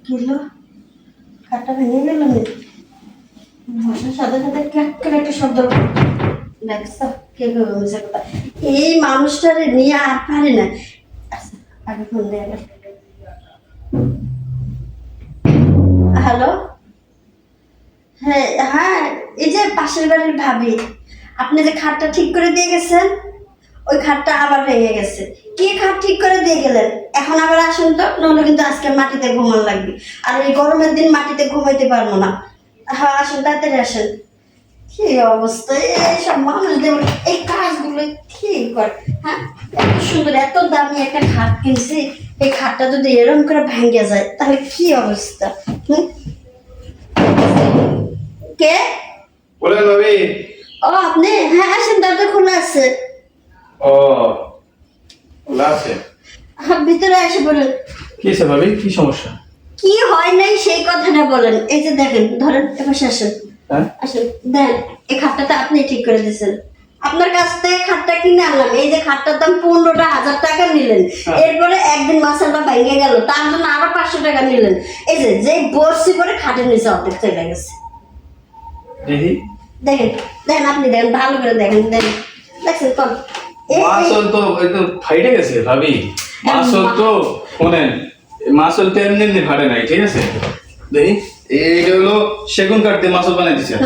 Kilo খাটটা ভেঙে গেল বসার সাথে সাথে ক্যাক করে একটা শব্দ দেখছ কে বলছে কথা এই মানুষটারে নিয়ে আর পারে না আচ্ছা, আগে ফোন দিয়ে হ্যালো হ্যাঁ হ্যাঁ এই যে পাশের বাড়ির ভাবি আপনি যে খাটটা ঠিক করে দিয়ে গেছেন ওই খাটটা আবার ভেঙে গেছে কি খাট ঠিক করে দিয়ে গেলেন এখন আবার আসুন তো নইলে কিন্তু আজকে মাটিতে ঘুমান লাগবে আর এই গরমের দিন মাটিতে ঘুমাইতে পারবো না হ্যাঁ আসুন তাড়াতাড়ি আসেন কি অবস্থা এইসব মানুষদের এই কাজগুলো ঠিক করে হ্যাঁ এত সুন্দর এত দামি একটা খাট কিনছি এই খাটটা যদি এরকম করে ভেঙে যায় তাহলে কি অবস্থা কে বলেন ভাবি। ও আপনি হ্যাঁ আসেন দরজা খোলা আছে ও খোলা আছে? ভিতরে এসে বলেন কি হয়েছে ভাবি, কি সমস্যা? কি হয় নাই সেই কথাটা বলেন এই যে দেখেন ধরেন এপাশে আসেন হ্যাঁ আসেন দেন এই খাটটা আপনি ঠিক করে দিয়েছেন আপনার কাছ থেকে খাটটা কিনে আনলাম এই যে খাটটার দাম 15,000 টাকা নিলেন এরপরে একদিন মাসালটা ভেঙে গেল তার জন্য আরো 500 টাকা নিলেন এই যে বর্ষি করে খাটের নিচে অর্ধেক চলে গেছে দেখি দেখেন দেখেন আপনি দেখেন ভালো করে দেখেন দেখেন দেখছেন কম মাসল তো এই তো ফাইটে গেছে ভাবি। মাসল তো শুনেন, মাসল তো এমনি এমনি ফাটে নাই, ঠিক আছে? দেখি এইটা হলো সেগুন কাঠ দিয়ে মাসল বানাই দিচ্ছে।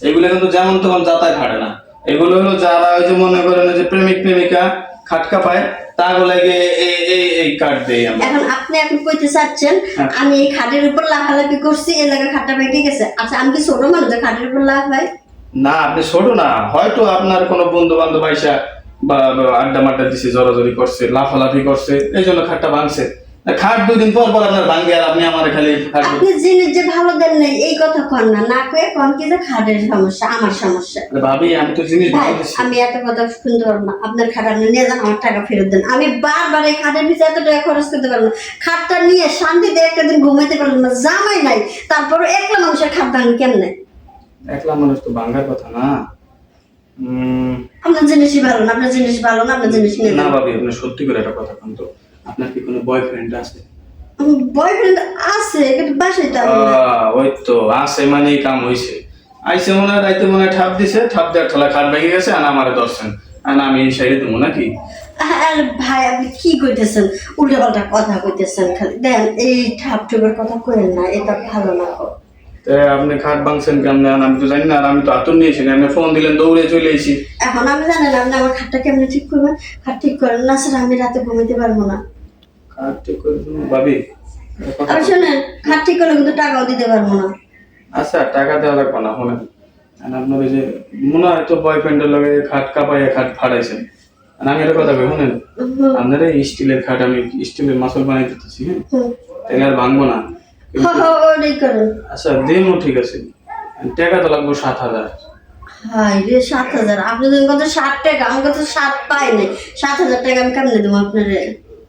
এগুলো কিন্তু যেমন তেমন যাতায় ফাটে না। এগুলো হলো যারা ওই যে মনে করেন যে প্রেমিক প্রেমিকা খাটকা পায় তার লাগে এই কাঠ দেই আমরা। এখন কইতে চাচ্ছেন আমি এই খাটের উপর লাফালাফি করছি এই লাগা খাটটা ভেঙে গেছে আচ্ছা আমি কি ছোট মানুষ যে খাটের উপর লাফাই না আপনি ছোট না, হয়তো আপনার কোনো বন্ধু বান্ধব আইসা বা আড্ডা মাড্ডা দিছে, জড়াজড়ি করছে, লাফালাফি করছে, এই জন্য খাটটা ভাঙছে। খাট 2 দিন পর পর আপনার ভাঙবে আর আপনি আমার খালি আপনি জিনিস যে ভালো দেন নাই এই কথা কন না কয়ে কন কি যে খাটের সমস্যা আমার সমস্যা ভাবি আমি তো জিনিস ভাই ভালো দিচ্ছি। আমি এত কথা শুনতে পারবো না আপনার খাট আপনি নিয়ে যান আমার টাকা ফেরত দেন আমি বারবার এই খাটের পিছনে এত টাকা খরচ করতে পারবো না খাটটা নিয়ে শান্তিতে একটা দিন ঘুমাইতে পারলাম না জামাই নাই তারপরে একলা মানুষের খাট ভাঙি কেমনে একলা মানুষ তো ভাঙার কথা না। আপনার জিনিসই ভালো না আপনার জিনিস ভালো না আপনার জিনিস নিয়ে না ভাবি আপনি সত্যি করে একটা কথা বলুন তো, আপনার কি কোনো বয়ফ্রেন্ড আছে? বয়ফ্রেন্ড আছে কিন্তু বাসায় তো ওই তো আছে মানে কাম হইছে। আইসে মনে হয় রাইতে মনে হয় ঠাপ দিছে, ঠাপ দেওয়ার ঠলা খাট ভেঙে গেছে আর আমারে দর্শন আর আমি এই সাইডে দেবো নাকি? আর ভাই আপনি কি কইতেছেন উল্টো পাল্টা কথা কইতেছেন খালি দেন এই ঠাপ ঠুপের কথা কইেন না এটা ভালো না আপনি খাট ভাঙছেন কেমন আমি তো জানি না, আর আমি তো আতুর নিয়েছি না, আপনি ফোন দিলেন দৌড়ে চলে এসেছি। এখন আমি জানি না আপনি আমার খাটটা কেমনে ঠিক করবেন খাট ঠিক করেন না স্যার আমি রাতে ঘুমাইতে পারবো না খাট ঠিক করে দেবো ভাবি। আর শোনেন খাট ঠিক করলে কিন্তু টাকাও দিতে পারবো না আচ্ছা টাকা দেওয়া লাগবে না, শোনেন আপনার ওই যে মনে হয় তো বয়ফ্রেন্ডের লগে খাট কাপাইয়া খাট ফাড়াইছেন। আমি একটা কথা বলি শুনেন, আপনার এই স্টিলের খাট আমি স্টিলের মাসল বানাই দিতেছি, হ্যাঁ তাহলে আর ভাঙবো না। আচ্ছা দিনও ঠিক আছে, টাকা তো লাগবে 7,000। হাই রে 7,000 আপনি তো কত 60 টাকা আমি কত 7 পাই নাই 7,000 টাকা আমি কেমনে দেবো আপনারে?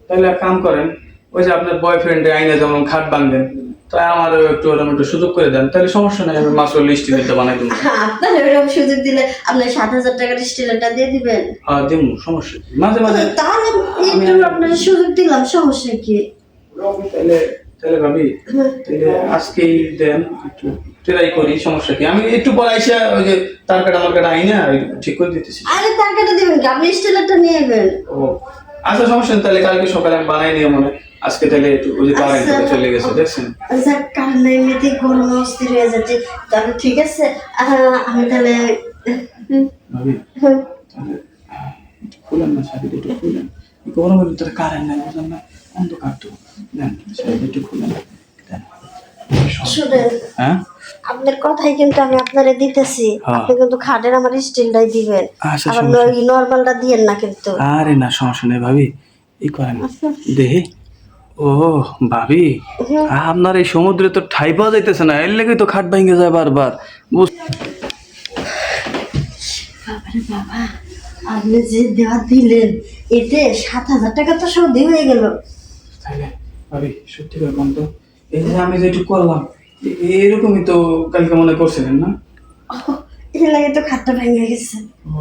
তাহলে এক কাম করেন, ওই যে আপনার বয়ফ্রেন্ডে আইনে যেমন খাট ভাঙবেন তাই আমারও একটু ওরকম একটু সুযোগ করে দেন, তাহলে সমস্যা নাই, আমি মাসল স্টিলেরটা বানাই দেবো। আপনার এরকম সুযোগ দিলে আপনি 7,000 টাকার স্টিলেরটা দিয়ে দিবেন? হ্যাঁ দেবো, সমস্যা মাঝে মাঝে তাহলে একটু আপনার সুযোগ দিলাম সমস্যা কি? তাহলে তাহলে ভাবি তাহলে আজকেই দেন, একটু ট্রাই করি, সমস্যা কি? আমি একটু পরে আইসা ওই যে তার কাটা আমার কাটা আইনা ঠিক করে দিতেছি। আরে তার কাটা দিবেন কি আপনি স্টিলেরটা নিয়ে নেবেন? ও আচ্ছা সমস্যা নেই, তাহলে কালকে সকালে আমি বানাই নিয়ে মনে আজকে তাহলে একটু ওই যে কারেন্ট চলে গেছে দেখছেন। আচ্ছা কারণ এমনিতে গরম অস্থির হয়ে যাচ্ছে তাহলে ঠিক আছে আমি তাহলে ভাবি তাহলে খুলেন না শাড়িটা একটু খুলেন, গরমের ভিতরে কারেন্ট নাই বুঝলেন না, অন্ধকার তো, দেন শাড়িটা একটু খুলেন। শুনেন হ্যাঁ আপনার কথাই কিন্তু আমি আপনারে দিতেছি আপনি কিন্তু খাটের আমার স্টিলটাই দিবেন আবার নরমালটা দিয়েন না কিন্তু। আরে না সমস্যা নেই ভাবি, এই করেন দেখি। ও ভাবি আপনার এই সমুদ্রে তো ঠাই পাওয়া যাইতেছে না, এর লেগে তো খাট ভেঙে যায় বারবার। বাবা আপনি যে দেওয়া দিলেন এতে 7,000 টাকা তো সৌদি হয়ে গেল। তাহলে ভাবি সত্যি করে বলুন তো, এই যে আমি যেটুকু করলাম এরকমই তো কালকে মনে করছিলেন না? এর লাগে তো খাটটা ভেঙে গেছে। ও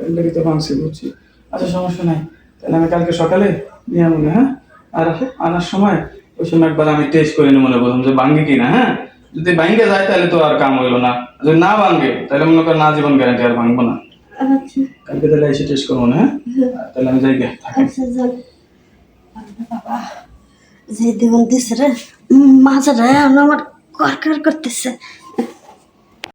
এর লেগে তো ভাঙছি বুঝছি। আচ্ছা সমস্যা নাই, তাহলে আমি কালকে সকালে নিয়ে মনে, হ্যাঁ আর আনার সময় ওই সময় একবার আমি টেস্ট করে নি মনে করলাম যে ভাঙ্গে কিনা, হ্যাঁ যদি ভাঙ্গে যায় তাহলে তো আর কাম হইলো না, যদি না ভাঙ্গে তাহলে মনে করেন না জীবন গ্যারান্টি আর ভাঙবো না। আচ্ছা কালকে তাহলে এসে টেস্ট করবো না, হ্যাঁ তাহলে আমি যাই গে, থাকেন। আচ্ছা যান। আরে বাবা যে দেবন দিছে রে মাঝে রে আমার করতেছে।